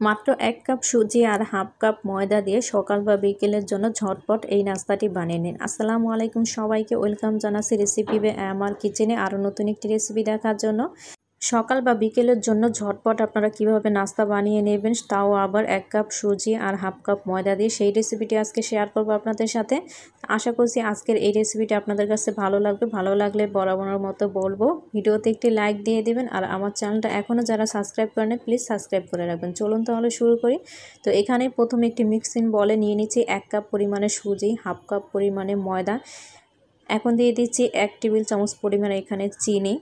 মাত্র 1 কাপ সুজি আর half cup ময়দা দিয়ে সকাল বা বিকেলের জন্য ঝটপট এই নাস্তাটি বানিয়ে নিন। আসসালামু আলাইকুম সবাইকে, ওয়েলকাম জানাচ্ছি রেসিপি বে আমার কিচেনে আরও নতুন একটি রেসিপি দেখার জন্য। সকাল বা বিকেলের জন্য ঝটপট আপনারা কিভাবে নাস্তা বানিয়ে নেবেন, তাও আবার 1 কাপ সুজি আর হাফ কাপ ময়দা দিয়ে, সেই রেসিপিটি আজকে শেয়ার করব আপনাদের সাথে। আশা করছি আজকের এই রেসিপিটি আপনাদের কাছে ভালো লাগবে। ভালো লাগলে বরাবরের মতো বলবো ভিডিওতে একটি লাইক দিয়ে দিবেন, আর আমার চ্যানেলটা এখনও যারা সাবস্ক্রাইব করেন প্লিজ সাবস্ক্রাইব করে রাখবেন। চলুন তাহলে শুরু করি। তো এখানে প্রথমে একটি মিক্সিং বলে নিয়ে নিচ্ছি 1 কাপ পরিমাণে সুজি, হাফ কাপ পরিমাণে ময়দা, এখন দিয়ে দিচ্ছি 1 টেবিল চামচ পরিমাণে এখানে চিনি,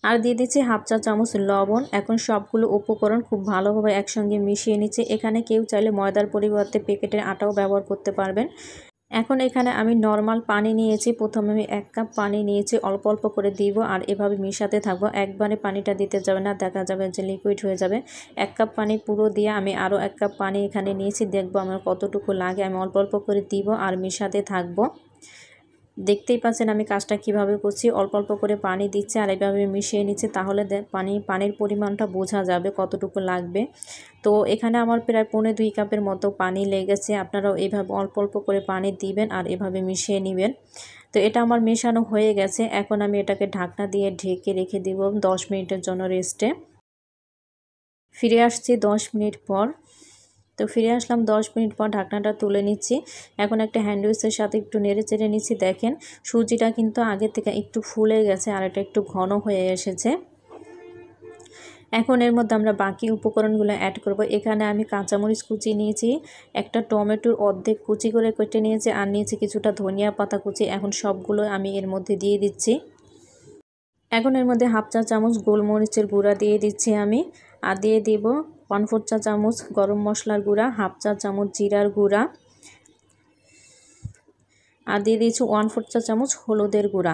আর দিয়ে দিচ্ছি হাফ চা চামচ লবণ। এখন সবগুলো উপকরণ খুব ভালোভাবে একসঙ্গে মিশিয়ে নিচ্ছি। এখানে কেউ চাইলে ময়দার পরিবর্তে প্যাকেটের আটাও ব্যবহার করতে পারবেন। এখন এখানে আমি নর্মাল পানি নিয়েছি। প্রথমে আমি 1 কাপ পানি নিয়েছি, অল্প অল্প করে দিব আর এভাবে মিশাতে থাকবো। একবারে পানিটা দিতে যাবে না, দেখা যাবে যে লিকুইড হয়ে যাবে। 1 কাপ পানি পুরো দিয়ে আমি আরও 1 কাপ পানি এখানে নিয়েছি, দেখবো আমার কতটুকু লাগে। আমি অল্প অল্প করে দিব আর মিশাতে থাকবো। দেখতেই পাচ্ছেন আমি কাজটা কিভাবে করছি, অল্প অল্প করে পানি দিচ্ছে আর এইভাবে মিশিয়ে নিচ্ছে, তাহলে পানির পরিমাণটা বোঝা যাবে কতটুকু লাগবে। তো এখানে আমার প্রায় 1.25 কাপের মতো পানি লেগেছে। আপনারাও এইভাবে অল্প অল্প করে পানি দিবেন আর এভাবে মিশিয়ে নেবেন। তো এটা আমার মেশানো হয়ে গেছে। এখন আমি এটাকে ঢাকনা দিয়ে ঢেকে রেখে দিব 10 মিনিটের জন্য রেস্টে। ফিরে আসছি 10 মিনিট পর। তো ফিরে আসলাম 10 মিনিট পর, ঢাকনাটা তুলে নিচ্ছি। এখন একটা হ্যান্ড উইচের সাথে একটু নেড়ে চেড়ে নিচ্ছি। দেখেন সুজিটা কিন্তু আগে থেকে একটু ফুলে গেছে আর এটা একটু ঘন হয়ে এসেছে। এখন এর মধ্যে আমরা বাকি উপকরণগুলো অ্যাড করব। এখানে আমি কাঁচামরিচ কুচি নিয়েছি, একটা টমেটোর অর্ধেক কুচি করে কেটে নিয়েছি, আর নিয়েছি কিছুটা ধনিয়া পাতা কুচি। এখন সবগুলো আমি এর মধ্যে দিয়ে দিচ্ছি। এখন এর মধ্যে হাফ চা চামচ গোলমরিচের গুঁড়া দিয়ে দিচ্ছি আমি, আর দিয়ে দিব 1/4 চা চামচ গরম মশলার গুঁড়া, হাফ চা চামচ জিরার গুঁড়া, আর দিয়ে দিচ্ছি 1/4 চা চামচ হলুদের গুঁড়া।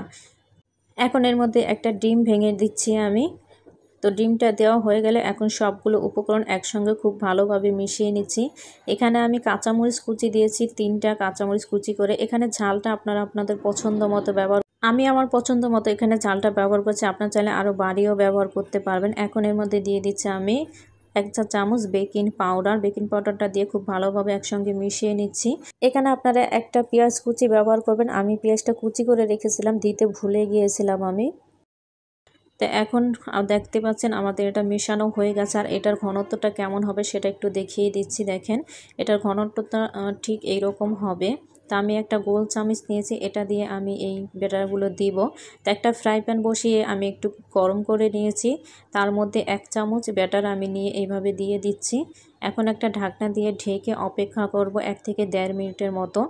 এখন এর মধ্যে একটা ডিম ভেঙে দিচ্ছি আমি। তো ডিমটা দেওয়া হয়ে গেলে এখন সবগুলো উপকরণ একসঙ্গে খুব ভালোভাবে মিশিয়ে নিচ্ছি। এখানে আমি কাঁচামরিচ কুচি দিয়েছি, 3টা কাঁচামরিচ কুচি করে। এখানে ঝালটা আপনারা আপনাদের পছন্দ মতো আমি আমার পছন্দ মতো এখানে ঝালটা ব্যবহার করছি, আপনারা চাইলে আরও বাড়িও ব্যবহার করতে পারবেন। এখন এর মধ্যে দিয়ে দিচ্ছি আমি 1 চা চামচ বেকিং পাউডার। বেকিং পাউডারটা দিয়ে খুব ভালোভাবে একসঙ্গে মিশিয়ে নিচ্ছি। এখানে আপনারা একটা পেঁয়াজ কুচি ব্যবহার করবেন। আমি পেঁয়াজটা কুচি করে রেখেছিলাম, দিতে ভুলে গিয়েছিলাম আমি। তো এখন দেখতে পাচ্ছেন আমাদের এটা মেশানো হয়ে গেছে, আর এটার ঘনত্বটা কেমন হবে সেটা একটু দেখিয়ে দিচ্ছি। দেখেন এটার ঘনত্বটা ঠিক এইরকম হবে। তা আমি একটা গোল চামচ নিয়েছি, এটা দিয়ে আমি এই ব্যাটারগুলো দিব। তো একটা ফ্রাই প্যান বসিয়ে আমি একটু গরম করে নিয়েছি, তার মধ্যে 1 চামচ ব্যাটার আমি নিয়ে এইভাবে দিয়ে দিচ্ছি। এখন একটা ঢাকনা দিয়ে ঢেকে অপেক্ষা করব 1 থেকে 1.5 মিনিটের মতো।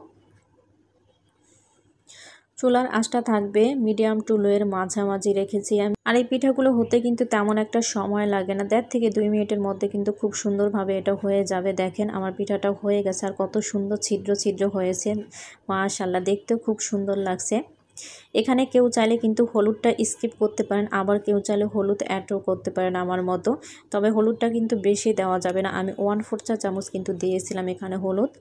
চুলার আঁচটা থাকবে মিডিয়াম টু লো এর মাঝামাঝি রেখেছি আমি। আর এই পিঠাগুলো হতে কিন্তু তেমন একটা সময় লাগে না, 1.5 থেকে 2 মিনিটের মধ্যে কিন্তু খুব সুন্দরভাবে এটা হয়ে যাবে। দেখেন আমার পিঠাটা হয়ে গেছে আর কত সুন্দর ছিদ্র ছিদ্র হয়েছে, মাশাআল্লাহ দেখতেও খুব সুন্দর লাগছে। এখানে কেউ চাইলে কিন্তু হলুদটা স্কিপ করতে পারেন, আবার কেউ চাইলে হলুদ অ্যাডও করতে পারেন আমার মতো। তবে হলুদটা কিন্তু বেশি দেওয়া যাবে না, আমি 1/4 চা চামচ কিন্তু দিয়েছিলাম এখানে হলুদ।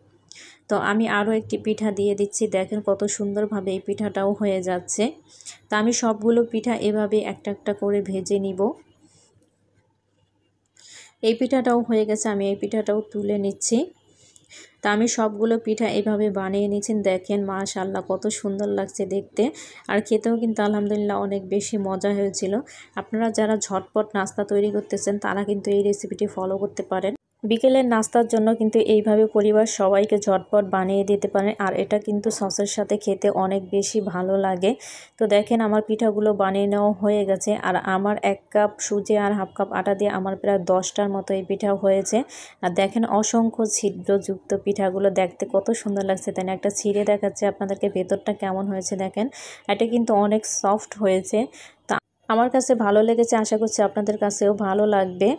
তো আমি আরও একটি পিঠা দিয়ে দিচ্ছি। দেখেন কত সুন্দরভাবে এই পিঠাটাও হয়ে যাচ্ছে। তো আমি সবগুলো পিঠা এভাবে একটা একটা করে ভেজে নিব। এই পিঠাটাও হয়ে গেছে, আমি এই পিঠাটাও তুলে নিচ্ছি। তা আমি সবগুলো পিঠা এভাবে বানিয়ে নিয়েছেন। দেখেন মাশাআল্লাহ কত সুন্দর লাগছে দেখতে, আর খেতেও কিন্তু আলহামদুলিল্লাহ অনেক বেশি মজা হয়েছিল। আপনারা যারা ঝটপট নাস্তা তৈরি করতেছেন তারা কিন্তু এই রেসিপিটি ফলো করতে পারেন। বিকেলের নাস্তার জন্য কিন্তু এইভাবে পরিবার সবাইকে ঝটপট বানিয়ে দিতে পারেন, আর এটা কিন্তু সসের সাথে খেতে অনেক বেশি ভালো লাগে। তো দেখেন আমার পিঠাগুলো বানিয়ে নেওয়া হয়ে গেছে, আর আমার 1 কাপ সুজি আর হাফ কাপ আটা দিয়ে আমার প্রায় 10টার মতো এই পিঠা হয়েছে। আর দেখেন অসংখ্য ছিদ্রযুক্ত পিঠাগুলো দেখতে কত সুন্দর লাগছে, তাই না? একটা ছিঁড়ে দেখাচ্ছে আপনাদেরকে ভেতরটা কেমন হয়েছে। দেখেন এটা কিন্তু অনেক সফট হয়েছে। তা আমার কাছে ভালো লেগেছে, আশা করছি আপনাদের কাছেও ভালো লাগবে।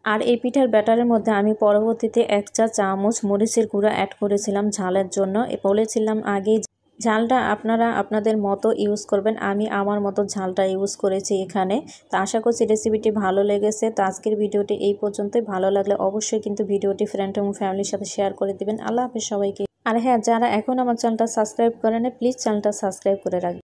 আর এই পিঠার ব্যাটারের মধ্যে আমি পরবর্তীতে 1 চা চামচ মরিচের গুঁড়া অ্যাড করেছিলাম ঝালের জন্য। বলেছিলাম আগেই ঝালটা আপনারা আপনাদের মতো ইউজ করবেন, আমি আমার মতো ঝালটা ইউজ করেছি এখানে। তো আশা করছি রেসিপিটি ভালো লেগেছে। তো আজকের ভিডিওটি এই পর্যন্তই। ভালো লাগলে অবশ্যই কিন্তু ভিডিওটি ফ্রেন্ড এবং ফ্যামিলির সাথে শেয়ার করে দিবেন। আল্লাহ হাফেজ সবাইকে। আর হ্যাঁ, যারা এখন আমার চ্যানেলটা সাবস্ক্রাইব করেন প্লিজ চ্যানেলটা সাবস্ক্রাইব করে রাখবেন।